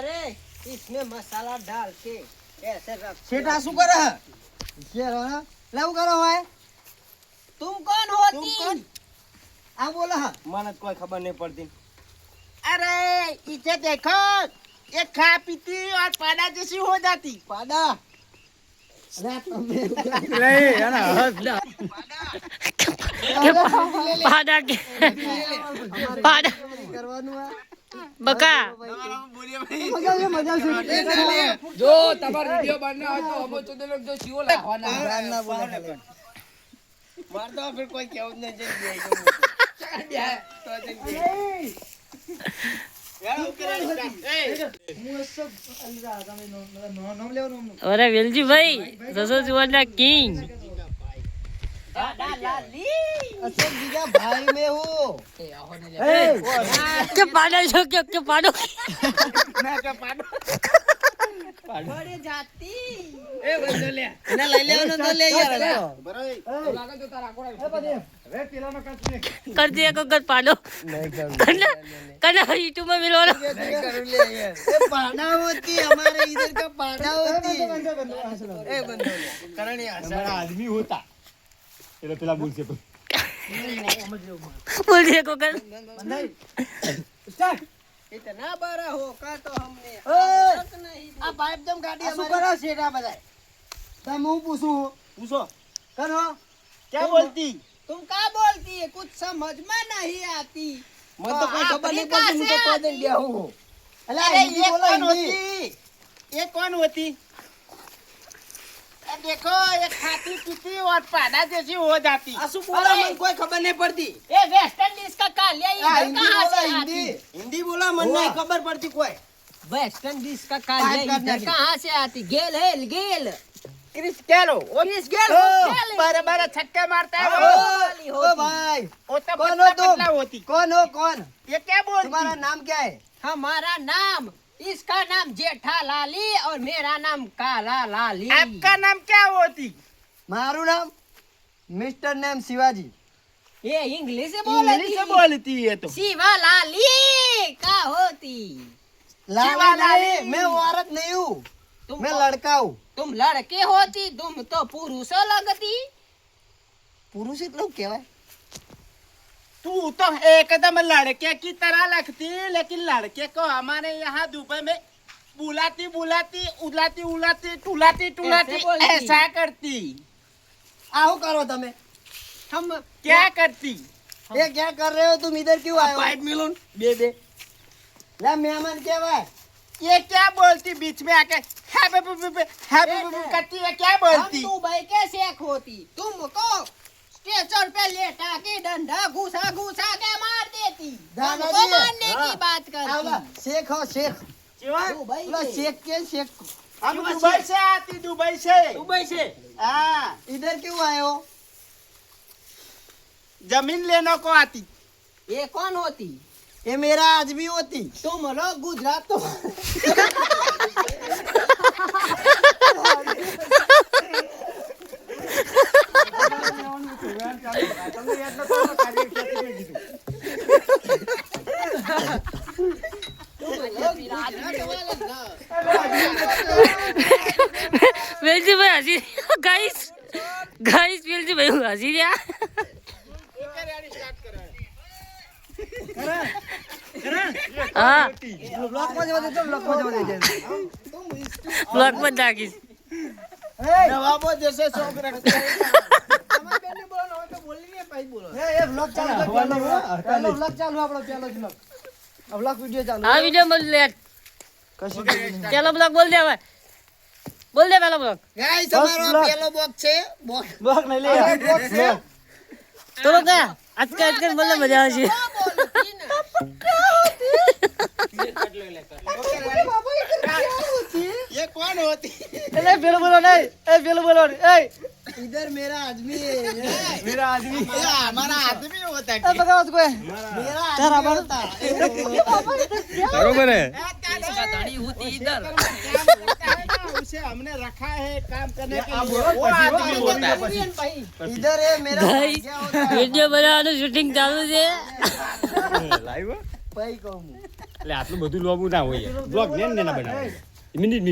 करे इसमें मसाला डाल के ऐसे रख। सेठा શું કરે શેરો લાવ કરો હોય तुम कौन होती? આ બોલે હા મને કોઈ ખબર નહીં પડતી. अरे इसे देखो, ये खा पीती और पाना जैसी हो जाती। પાડા અરે તમે પાડા કે પાડા કરવાનું આ બકા મજા છે જો તમારો વિડિયો બનાવ તો અમો તો લોક જો શીઓ લાવવાના ના બોલે માર તો ફિર કોઈ કેવું જ નહીં અરે વેલજી ભાઈ રસો જીવનના કિંગ दादा लाली। अच्छा जीजा भाई में हूँ કે પાડો છો કે પાડો बड़े जाती। એને લઈ લેવાનો તો લે યાર લાગે તો તારા કોડા કર દે કર પાડો કના કના યુટ્યુબ में मिलवानो नहीं करूँ ले यार ये पाड़ा होती हमारे इधर का पाड़ा होती ए बंदो करण यार हमारा आदमी होता એટલે પેલા બોલશે बोल दिया को कर इतना बड़ा होगा तो हमने तक नहीं। આ પાઇપ દમ ગાડી શું કરો શેઠા બધાય તમે હું પૂછું પૂછો કરો क्या बोलती तुम क्या बोलती है? कुछ समझ में नहीं आती। મને તો કોઈ ખબર નહીં પડતી હું તો કોઈ દે ગયા હું અલા अरे હિન્દી ये બોલો कौन હિન્દી होती? ये कौन होती? ये देखो, ये खाती पीती और पाना जैसी हो जाती। આ શું બોલો મને કોઈ ખબર નહીં પડતી ये वेस्टर्न डिश का कालिया આ इधर હિન્દી कहाँ બોલો से હિન્दी आती? હિન્દી બોલો મને નહીં ખબર પડતી કોઈ वेस्टर्न डिश का कालिया बात करने इधर की। कहाँ से आती? गेल है गेल। क्रिस गेलो, वो क्रिस गेल। बड़े बड़े छक्के मारता है वो वाली ओ होती। भाई वो तो कौन पतला हो तुम पतला होती। कौन हो कौन ये क्या बोलती? तुम्हारा नाम क्या है हमारा नाम, इसका नाम जेठा लाली और मेरा नाम काला लाली। आपका नाम क्या होती मारू नाम मिस्टर नेम शिवाजी ये इंग्लिश से इंग्लिश से बोलती है तो शिवा लाली का होती। लाली नहीं मैं वो औरत नहीं हूँ तुम मैं लड़का हूँ तुम लड़के होती, तुम तो पुरुष लगती। पुरुष इतना कहवाय तू तो एकदम लड़के की तरह लगती लेकिन लड़के को हमारे यहाँ दुबई में बुलाती बुलाती उलाती उलाती टुलाती टुलाती ऐसे बोलती। ऐसा करती आओ करो तमे हम क्या करती ये क्या कर रहे हो तुम इधर क्यों आए हो पाइप मिलून बे बे ला मेहमान कहवाय ये क्या बोलती बीच में आके करती है क्या हम बोलती दुबई के शेख होती, तुमको स्टेशन पे लेटा के डंडा घुसा घुसा के मार देती। दादाजी, हमको मारने हाँ। की बात आवा करती। शेख हो शेख दुबई बोला के। शेख के शेख हम दुबई से आती दुबई से हाँ इधर क्यों आए हो जमीन लेने को आती ये कौन होती? ये मेरा आदमी होती तुम लोग गुजरात तो વેલજી ભાઈ હસી ગાઈસ ગાઈસ વેલજી ભાઈ હસી રહ્યા હા ब्लॉक में जमा देते ब्लॉक में जमा देते બ્લોક માં નાખીશ नवाबों जैसे शौक रखते हैं ये ब्लॉग चालू है पहलो ब्लॉग चालू આપણો પહેલો ब्लॉग આ ब्लॉग વિડિયો ચાલુ આ વિડિયો બોલ લે કશું પેલો બ્લોક બોલ દે હવે બોલ દે પેલો બ્લોક ગાઈસ અમારો પહેલો બોક્સ છે બોક્સ નહીં લે બોક્સ છે તો કા આજકાલ બોલ મજા આવશે ये कौन होती એટલે પેલો બોલો નહીં એ પેલો બોલો એ इधर मेरा आदमी है मेरा आदमी ये हमारा आदमी होता है ए बगावत कोई मेरा आदमी होता बरोबर है ગાડી હોતી ઇધર उसे हमने रखा है काम करने के लिए वो आदमी होता है इधर है मेरा ગાઈસ क्या होता है વિડિયો બનાવવાનું શૂટિંગ ચાલુ છે ભાઈ કહું હું. એટલે આટલું બધું લોબું ના હોય બ્લોગ ને ના બનાવે મિનિટ